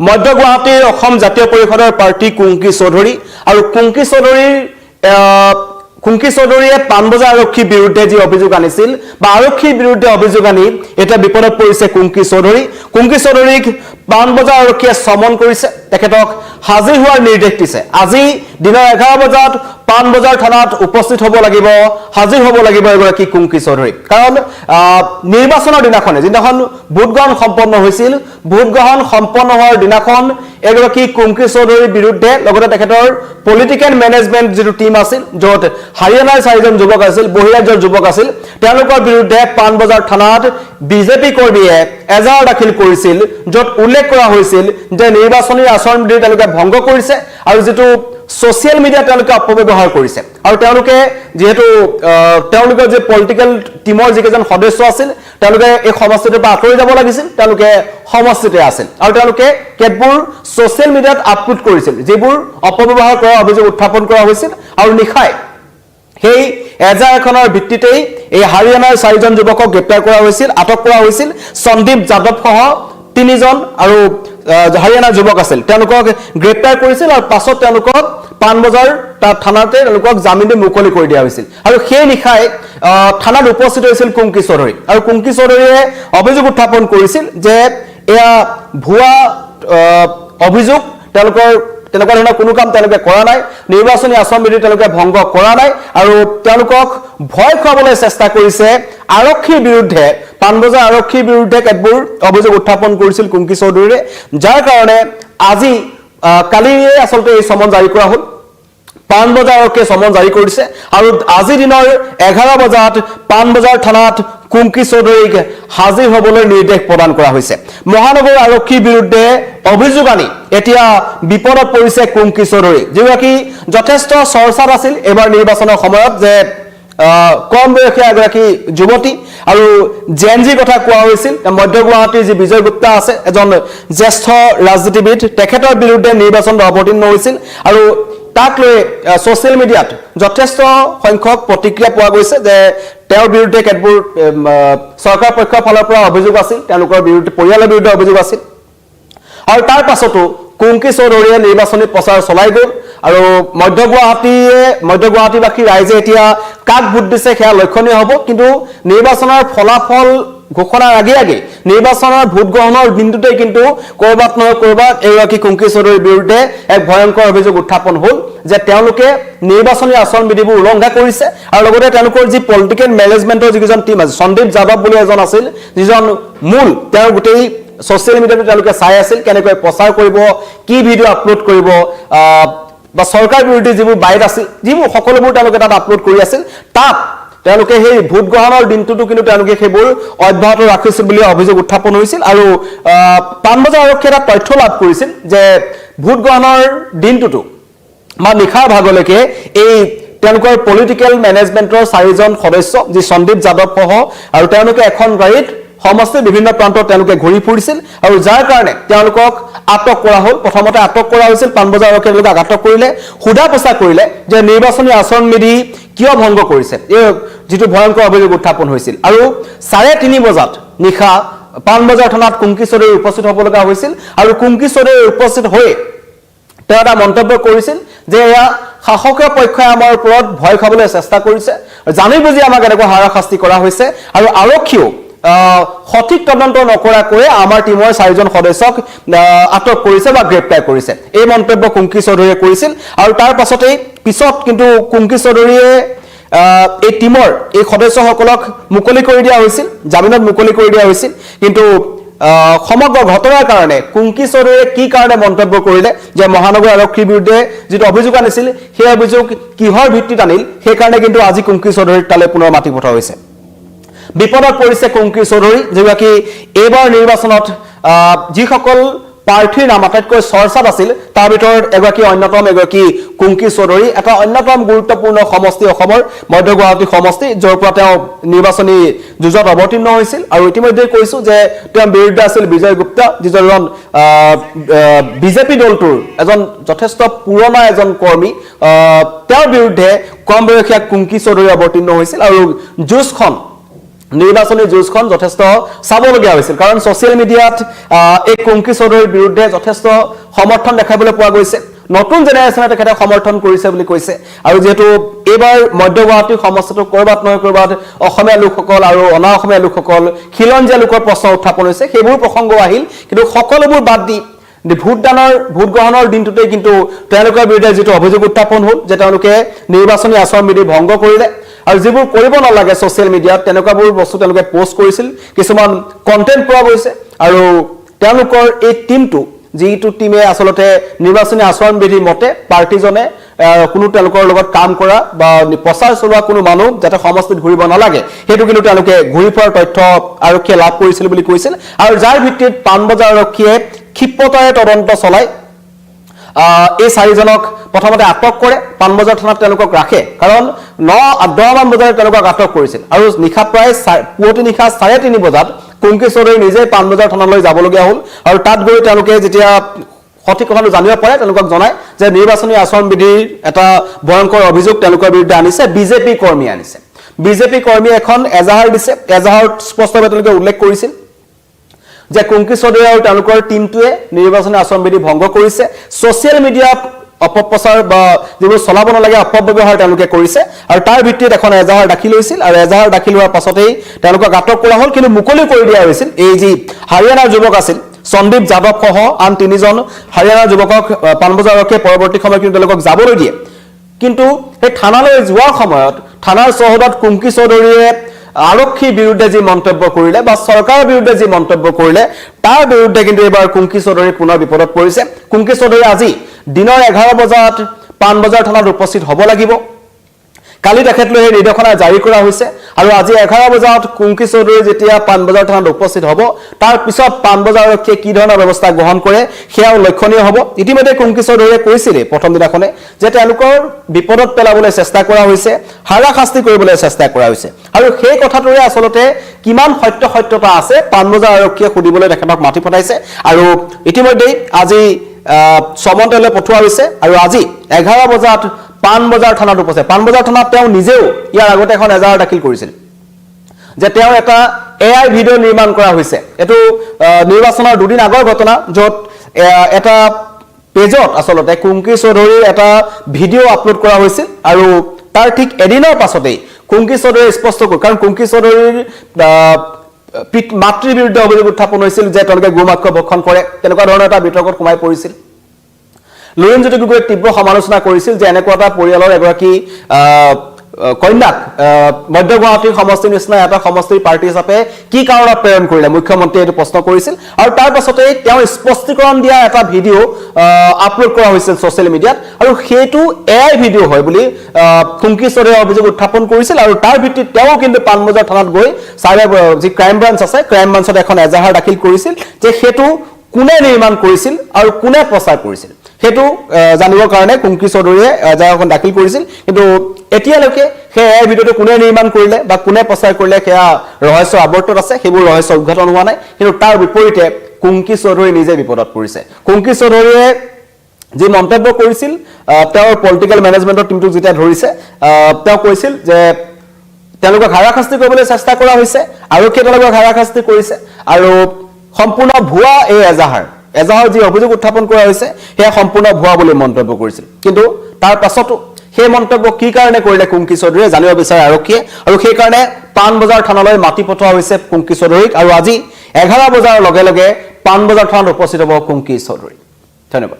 মধ্য গুৱাহাটীৰ অসম জাতীয় পৰিষদৰ প্ৰাৰ্থী কুংকি চৌধুৰী আৰু কুংকি চৌধুৰীয়ে পানবজাৰ আৰক্ষীৰ বিৰুদ্ধে যি অভিযোগ আনিছিল বা আৰক্ষীৰ বিৰুদ্ধে অভিযোগ আনি এটা বিপদত পৰিছে কুংকি চৌধুৰীক পানবজাৰ আৰক্ষীয়ে সমন কৰিছে তেখেতক হাজিৰ হোৱাৰ নিৰ্দেশ দিছে আজি দিনৰ 11 বজাত পানবজাৰ থানাত উপস্থিত হ'ব লাগিব হাজিৰ হ'ব লাগিব এগৰাকী কুংকি চৌধুৰী কাৰণ নিৰ্বাচনৰ দিনাখনে যিদিনাখন ভোটগ্ৰহণ সম্পন্ন হৈছিল ভোটগ্ৰহণ সম্পন্ন হোৱাৰ দিনাখন এগৰাকী কুংকি চৌধুৰীৰ বিৰুদ্ধে লগতে তেখেতৰ পলিটিক্যাল ম্যানেজমেন্ট যিটো টিম আছিল য'ত হাৰিয়ানাৰ 4জন যুৱক আছিল বহিৰাজ্যৰ যুৱক আছিল তেওঁলোকৰ বিৰুদ্ধে পানবজাৰ থানাত বিজেপি কৰ্মীয়ে এজাহাৰ দাখিল কৰিছিল য'ত উল্লেখ কৰা হৈছিল যে নিৰ্বাচনী আচৰণ বিধি তেওঁলোকে ভংগ কৰিছে আৰু যেটো সোশ্যাল মিডিয়া তেওঁলোকে অপব্যৱহাৰ কৰিছে আৰু তেওঁলোকে যেহেতু তেওঁলোকৰ যে পলিটিক্যাল টিমৰ যিকেজন সদস্য আছিল তেওঁলোকে এই সমষ্টিৰ পৰা আঁতৰি যাব লাগিছিল তেওঁলোকে সমষ্টিতে আছিল আৰু তেওঁলোকে কেতবোৰ সোশ্যাল মিডিয়াত আপলোড কৰিছিল যিবোৰ অপব্যৱহাৰ কৰা অভিযোগ উত্থাপন কৰা হৈছিল আৰু নিখাই সেই এজাহাৰখনৰ ভিত্তিতেই এই হাৰিয়ানাৰ 4জন যুৱকক গ্ৰেপ্তাৰ কৰা হৈছিল আটক কৰা হৈছিল সন্দীপ যাদৱ সহ 3জন আৰু হাৰিয়ানাৰ যুৱক আছিল তেওঁলোকক গ্ৰেপ্তাৰ কৰিছিল আৰু পাছত তেওঁলোকক পানবজাৰ থানাতে তেওঁলোকক জামিনে মুকলি কৰি দিয়া হৈছিল আৰু সেই নিখাই থানাত উপস্থিত হৈছিল কুংকি চৌধুৰী আৰু কুংকি চৌধুৰীয়ে অভিযোগ উত্থাপন কৰিছিল যে এয়া ভুৱা অভিযোগ তেওঁলোকৰ তেনেকুৱা ধৰণৰ কোনো কাম তেওঁলোকে কৰা নাই নিৰ্বাচনী আচৰণ বিধি তেওঁলোকে ভংগ কৰা নাই আৰু তেওঁলোকক ভয় খুৱাবলৈ চেষ্টা কৰিছে আৰক্ষীৰ বিৰুদ্ধে পানবজাৰ আৰক্ষীৰ বিৰুদ্ধে কেতবোৰ অভিযোগ উত্থাপন কৰিছিল কুংকি চৌধুৰীয়ে যাৰ কাৰণে আজি কালি আসলতে এই সমন জাৰি কৰা হ'ল পানবজাৰ আৰক্ষীয়ে সমন জাৰি কৰিছে আৰু আজি দিনৰ 11 বজাত পানবজাৰ থানাত কুংকি চৌধুৰীক হাজিৰ হ'বলৈ নিৰ্দেশ প্ৰদান কৰা হৈছে মহানগৰ আৰক্ষীৰ বিৰুদ্ধে অভিযোগ আনি এতিয়া বিপদত পৰিছে কুংকি চৌধুৰী যিগৰাকী যথেষ্ট চৰ্চাত আছিল এবাৰ নিৰ্বাচনৰ সময়ত যে কম বয়সীয়া এগৰাকী যুৱতী আৰু জেনজি কথা কোৱা হৈছিল মধ্য গুৱাহাটীৰ যি বিজয় গুপ্তা আছে এজন জ্যেষ্ঠ ৰাজনীতিবিদ তেখেতৰ বিৰুদ্ধে নিৰ্বাচনত অৱতীৰ্ণ হৈছিল আৰু তাক লৈ সোশ্যাল মিডিয়াত যথেষ্ট সংখ্যক প্ৰতিক্ৰিয়া পোৱা গৈছে যে তেওঁৰ বিৰুদ্ধে কেতবোৰ চৰকাৰ পক্ষৰ ফালৰ পৰা অভিযোগ আছিল তেওঁলোকৰ বিৰুদ্ধে পৰিয়ালৰ বিৰুদ্ধে অভিযোগ আছিল আৰু তাৰ পাছতো কুংকি চৌধুৰীয়ে নিৰ্বাচনী প্ৰচাৰ চলাই গ'ল আৰু মধ্য গুৱাহাটীবাসী ৰাইজে এতিয়া কাক ভোট দিছে সেয়া লক্ষণীয় হ'ব কিন্তু নিৰ্বাচনৰ ফলাফল ঘোষণাৰ আগে নিৰ্বাচনৰ ভোট গ্ৰহণৰ দিনটোতে কিন্তু কৰবাত নহয় কৰবাত এগৰাকী কুংকি চৌধুৰীৰ বিৰুদ্ধে এক ভয়ংকৰ অভিযোগ উত্থাপন হ'ল যে তেওঁলোকে নিৰ্বাচনী আচৰণ বিধিবোৰ উলংঘা কৰিছে আৰু লগতে তেওঁলোকৰ যি পলিটিক্যাল ম্যানেজমেন্টৰ যিজন টিম আছে সন্দীপ যাদৱ বুলি এজন আছিল যিজন মূল তেওঁৰ গোটেই সোশ্যাল মিডিয়াতে তেওঁলোকে চাই আছিল কেনেকৈ প্ৰচাৰ কৰিব কি ভিডিঅ' আপলোড কৰিব বা চৰকাৰ বিৰোধী যিবোৰ বাইট আছিল যিবোৰ সকলোবোৰ তেওঁলোকে তাত আপলোড কৰি আছিল তাত তেওঁলোকে সেই ভোট গ্ৰহণৰ দিনটোতো কিন্তু তেওঁলোকে সেইবোৰ অব্যাহত ৰাখিছিল বুলি অভিযোগ উত্থাপন হৈছিল আৰু পানবজাৰ আৰক্ষীয়ে এটা তথ্য লাভ কৰিছিল যে ভোট গ্ৰহণৰ দিনটোতো বা নিশাৰ ভাগলৈকে এই তেওঁলোকৰ পলিটিক্যাল ম্যানেজমেন্টৰ 4জন সদস্য যি সন্দীপ যাদৱ সহ আৰু তেওঁলোকে এখন গাড়ীত সমস্ত বিভিন্ন প্ৰান্তত তেওঁলোকে ঘূৰি ফুৰিছিল আৰু যাৰ কাৰণে তেওঁলোকক আটক কৰা হ'ল প্ৰথমতে আটক কৰা হৈছিল পানবজাৰ আৰক্ষীয়ে তেওঁলোকক আটক কৰিলে হুদা পোছা কৰিলে যে নিৰ্বাচনী আচৰণ বিধি কিয় ভংগ কৰিছে এই যেটো ভয়ংকৰ অভিযোগ উত্থাপন হৈছিল আৰু 3:30 বজাত নিশা পানবজাৰ থানাত কুংকি চৌধুৰী উপস্থিত হ'ব লগা হৈছিল আৰু কুংকি চৌধুৰী উপস্থিত হৈ তেওঁ এটা মন্তব্য কৰিছিল যে এয়া শাসকৰ পক্ষই আমাৰ ওপৰত ভয় খাবলৈ চেষ্টা কৰিছে জানি বুজি আমাক এনেকৈ হাৰাশাস্তি কৰা হৈছে আৰু আৰক্ষীও সঠিক তদন্ত নকৰাকৈ আমাৰ টিমৰ 4জন সদস্যক আটক কৰিছে বা গ্ৰেপ্তাৰ কৰিছে এই মন্তব্য কুংকি চৌধুৰীয়ে কৰিছিল আৰু তাৰ পাছতেই পিছত কিন্তু কুংকি চৌধুৰীয়ে এই টিমৰ এই সদস্যসকলক মুকলি কৰি দিয়া হৈছিল জামিনত মুকলি কৰি দিয়া হৈছিল কিন্তু সমগ্ৰ ঘটনাৰ কাৰণে কুংকি চৌধুৰীয়ে কি কাৰণে মন্তব্য কৰিলে যে মহানগৰ আৰক্ষীৰ বিৰুদ্ধে যেটো অভিযোগ আনিছিল সেই অভিযোগ কিহৰ ভিত্তিত আনিল সেই কাৰণে কিন্তু আজি কুংকি চৌধুৰীক তালে পুনৰ মাতি পঠোৱা হৈছে বিপদত পৰিছে কুংকি চৌধুৰী যিগৰাকী এইবাৰ নিৰ্বাচনত যিসকল প্ৰাৰ্থীৰ নাম আটাইতকৈ চৰ্চাত আছিল তাৰ ভিতৰত এগৰাকী কুংকি চৌধুৰী এটা অন্যতম গুৰুত্বপূৰ্ণ সমষ্টি অসমৰ মধ্য গুৱাহাটী সমষ্টি য'ৰ পৰা তেওঁ নিৰ্বাচনী যুঁজত অৱতীৰ্ণ হৈছিল আৰু ইতিমধ্যে কৈছো যে তেওঁৰ বিৰুদ্ধে আছিল বিজয় গুপ্তা যিজন বিজেপি দলটোৰ এজন যথেষ্ট পুৰণা এজন কৰ্মী তেওঁৰ বিৰুদ্ধে কম বয়সীয়া কুংকি চৌধুৰী অৱতীৰ্ণ হৈছিল আৰু যুঁজখন নিৰ্বাচনী যুঁজখন যথেষ্ট চাবলগীয়া হৈছিল কাৰণ ছ'চিয়েল মিডিয়াত এই কুংকি চৌধুৰীৰ বিৰুদ্ধে যথেষ্ট সমৰ্থন দেখাবলৈ পোৱা গৈছে নতুন জেনেৰেশ্যনে তেখেতে সমৰ্থন কৰিছে বুলি কৈছে আৰু যেহেতু এইবাৰ মধ্য গুৱাহাটী সমষ্টিটো কৰবাত নহয় কৰবাত অসমীয়া লোকসকল আৰু অনা অসমীয়া লোকসকল খিলঞ্জীয়া লোকৰ প্ৰশ্ন উত্থাপন হৈছে সেইবোৰ প্ৰসংগ আহিল কিন্তু সকলোবোৰ বাদ দি ভোট গ্ৰহণৰ দিনটোতে কিন্তু তেওঁলোকৰ বিৰুদ্ধে যেটো অভিযোগ উত্থাপন হ'ল যে তেওঁলোকে নিৰ্বাচনী আচৰণ বিধি ভংগ কৰিলে আৰু যিবোৰ কৰিব নালাগে ছ'চিয়েল মিডিয়াত তেনেকুৱাবোৰ বস্তু তেওঁলোকে পোষ্ট কৰিছিল কিছুমান কন্টেন্ট পোৱা গৈছে আৰু তেওঁলোকৰ এই টিমটো যিটো টিমে আসলতে নিৰ্বাচনী আচৰণ বিধি মতে পাৰ্টিজনে কোনো তেওঁলোকৰ লগত কাম কৰা বা প্ৰচাৰ চলোৱা কোনো মানুহ যাতে সমষ্টিত ঘূৰিব নালাগে হেতু কিন্তু তেওঁলোকে ঘূৰি ফুৰাৰ তথ্য আৰক্ষীয়ে লাভ কৰিছিল বুলি কৈছিল আৰু যাৰ ভিত্তিত পানবজাৰ আৰক্ষীয়ে ক্ষিপ্ৰতাৰে তদন্ত চলাই এই চাৰিজনক প্ৰথমতে আটক কৰে পানবজাৰ থানাত তেওঁলোকক ৰাখে কাৰণ 9-10 মান বজাত তেওঁলোকক আটক কৰিছিল আৰু নিশা প্ৰায় পুৱতি নিশা 3:30 বজাত কুংকি চৌধুৰী নিজে পানবজাৰ থানালৈ যাবলগীয়া হ'ল আৰু তাত গৈ তেওঁলোকে যেতিয়া সঠিক কথাটো জানিব পাৰে তেওঁলোকক জনায় যে নিৰ্বাচনী আচৰণ বিধিৰ এটা ভয়ংকৰ অভিযোগ তেওঁলোকৰ বিৰুদ্ধে আনিছে বিজেপি কৰ্মী আনিছে বিজেপি কৰ্মী এখন এজাহাৰ দিছে এজাহাৰত স্পষ্টভাৱে তেওঁলোকে উল্লেখ কৰিছিল যে কুংকি চৌধুৰী আৰু তেওঁলোকৰ টিমটোৱে নিৰ্বাচনী আচৰণ বিধি ভংগ কৰিছে ছ'চিয়েল মিডিয়াত অপপ্ৰচাৰ বা যিবোৰ চলাব নালাগে অপব্যৱহাৰ তেওঁলোকে কৰিছে আৰু তাৰ ভিত্তিত এখন এজাহাৰ দাখিল হৈছিল আৰু এজাহাৰ দাখিল হোৱাৰ পাছতেই তেওঁলোকক আটক কৰা হ'ল কিন্তু মুকলি কৰি দিয়া হৈছিল এই যি হাৰিয়ানাৰ যুৱক আছিল সন্দীপ যাদৱ সহ আন 3জন হাৰিয়ানাৰ যুৱকক পানবজাৰ আৰক্ষীয়ে পৰৱৰ্তী সময়ত কিন্তু তেওঁলোকক যাবলৈ দিয়ে কিন্তু এই থানালৈ যোৱাৰ সময়ত থানাৰ চৌহদত কুংকি চৌধুৰীয়ে আৰক্ষীৰ বিৰুদ্ধে যি মন্তব্য কৰিলে বা চৰকাৰৰ বিৰুদ্ধে যি মন্তব্য কৰিলে তাৰ বিৰুদ্ধে কিন্তু এবাৰ কুংকি চৌধুৰী পুনৰ বিপদত পৰিছে কুংকি চৌধুৰী আজি দিনৰ 11 বজাত পানবজাৰ থানাত উপস্থিত হ'ব লাগিব কালি তেখেতলৈ এই নিৰ্দেশনা জাৰি কৰা হৈছে আৰু আজি 11 বজাত কুংকি চৌধুৰী যেতিয়া পানবজাৰ থানাত উপস্থিত হ'ব তাৰ পিছত পানবজাৰ আৰক্ষীয়ে কি ধৰণৰ ব্যৱস্থা গ্ৰহণ কৰে সেয়াও লক্ষণীয় হ'ব ইতিমধ্যে কুংকি চৌধুৰীয়ে কৈছিলে প্ৰথম দিনাখনে যে তেওঁলোকৰ বিপদত পেলাবলৈ চেষ্টা কৰা হৈছে হাৰাশাস্তি কৰিবলৈ চেষ্টা কৰা হৈছে আৰু সেই কথাটোৰে আসলতে কিমান সত্যতা আছে পানবজাৰ আৰক্ষীয়ে সুধিবলৈ তেখেতক মাতি পঠাইছে আৰু ইতিমধ্যে আজি সমন্তলৈ পঠোৱা হৈছে আৰু আজি 11 বজাত পানবজাৰ থানাত উপস্থিত পানবজাৰ থানাত তেওঁ নিজেও ইয়াৰ আগতে এখন এজাহাৰ দাখিল কৰিছিল যে তেওঁ এটা এআই ভিডিঅ' নিৰ্মাণ কৰা হৈছে এটো নিৰ্বাচনৰ দুদিন আগৰ ঘটনা য'ত এটা পেজত আসলতে কুংকি চৌধুৰীৰ এটা ভিডিঅ' আপলোড কৰা হৈছিল আৰু তাৰ ঠিক এদিনৰ পাছতেই কুংকি চৌধুৰী স্পষ্ট কৰে কাৰণ কুংকি চৌধুৰীৰ মাতৃৰ বিৰুদ্ধে অভিযোগ উত্থাপন হৈছিল যে তেওঁলোকে গোমাক্ষ ভক্ষণ কৰে তেনেকুৱা ধৰণৰ এটা বিতৰ্কত সোমাই পৰিছিল লুৰিণজ্যোতি গগৈয়ে তীব্ৰ সমালোচনা কৰিছিল যে এনেকুৱা এটা পৰিয়ালৰ এগৰাকী কন্যাক মধ্য গুৱাহাটী সমষ্টিৰ নিচিনা এটা সমষ্টিৰ পাৰ্টি হিচাপে কি কাৰণত প্ৰেৰণ কৰিলে মুখ্যমন্ত্ৰীয়ে এইটো প্ৰশ্ন কৰিছিল আৰু তাৰ পাছতে তেওঁ স্পষ্টীকৰণ দিয়া এটা ভিডিঅ' আপলোড কৰা হৈছিল ছ'চিয়েল মিডিয়াত আৰু সেইটো এআই ভিডিঅ' হয় বুলি কুংকি চৌধুৰীয়ে অভিযোগ উত্থাপন কৰিছিল আৰু তাৰ ভিত্তিত তেওঁ কিন্তু পানবজাৰ থানাত গৈ যি ক্ৰাইম ব্ৰাঞ্চ আছে ক্ৰাইম ব্ৰাঞ্চত এখন এজাহাৰ দাখিল কৰিছিল যে সেইটো কোনে নিৰ্মাণ কৰিছিল আৰু কোনে প্ৰচাৰ কৰিছিল হেতু জানিবৰ কাৰণে কুংকি চৌধুৰীয়ে এজাহাৰখন দাখিল কৰিছিল কিন্তু এতিয়ালৈকে সেই এই ভিডিঅ'টো কোনে নিৰ্মাণ কৰিলে বা কোনে প্ৰচাৰ কৰিলে সেয়া ৰহস্য আৱৰ্তত আছে সেইবোৰ ৰহস্য উদ্ঘাটন হোৱা নাই কিন্তু তাৰ বিপৰীতে কুংকি চৌধুৰী নিজে বিপদত পৰিছে কুংকি চৌধুৰীয়ে যি মন্তব্য কৰিছিল তেওঁৰ পলিটিকেল মেনেজমেন্টৰ টিমটোক যেতিয়া ধৰিছে তেওঁ কৈছিল যে তেওঁলোকক হাৰাশাস্তি কৰিবলৈ চেষ্টা কৰা হৈছে আৰক্ষীয়ে তেওঁলোকক হাৰাশাস্তি কৰিছে আৰু সম্পূৰ্ণ ভুৱা এই এজাহাৰ যি অভিযোগ উত্থাপন কৰা হৈছে সেয়া সম্পূৰ্ণ ভুৱা বুলি মন্তব্য কৰিছিল কিন্তু তাৰ পাছতো সেই মন্তব্য কি কাৰণে কৰিলে কুংকি চৌধুৰীয়ে জানিব বিচাৰে আৰক্ষীয়ে আৰু সেই কাৰণে পানবজাৰ থানালৈ মাতি পঠোৱা হৈছে কুংকি চৌধুৰীক আৰু আজি 11 বজাৰ লগে লগে পানবজাৰ থানাত উপস্থিত হ'ব কুংকি চৌধুৰী ধন্যবাদ